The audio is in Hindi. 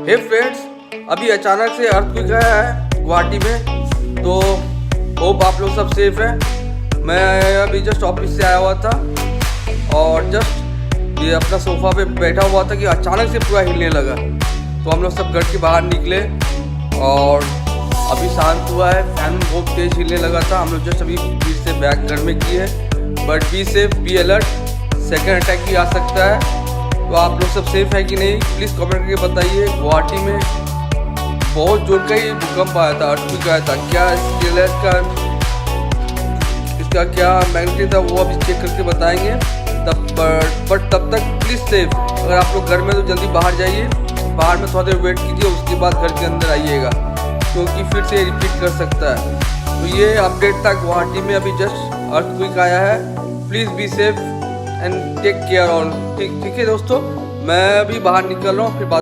हे फ्रेंड्स, अभी अचानक से अर्थक्वेक आया है गुवाहाटी में, तो होप आप लोग सब सेफ हैं। मैं अभी जस्ट ऑफिस से आया हुआ था और जस्ट ये अपना सोफा पे बैठा हुआ था कि अचानक से पूरा हिलने लगा। तो हम लोग सब घर के बाहर निकले और अभी शांत हुआ है। फैन बहुत तेज हिलने लगा था। हम लोग जस्ट अभी बीच से बैक घर में किए, but be safe, be alert, second attack भी आ सकता है। तो आप लोग सब सेफ है कि नहीं, प्लीज़ कमेंट करके बताइए। गुवाहाटी में बहुत जोर का ही भूकंप आया था, अर्थक्वेक आया था। क्या इसका क्या मैग्नीट्यूड था वो अभी चेक करके बताएंगे। बट तब तक प्लीज़ सेफ। अगर आप लोग घर में तो जल्दी बाहर जाइए, बाहर में थोड़ा देर वेट कीजिए, उसके बाद घर के अंदर आइएगा, क्योंकि फिर से रिपीट कर सकता है। तो ये अपडेट था गुवाहाटी में, अभी जस्ट अर्थक्वेक आया है। Please be safe and take care all. ठीक है दोस्तों, मैं अभी बाहर निकल रहा हूँ, फिर बात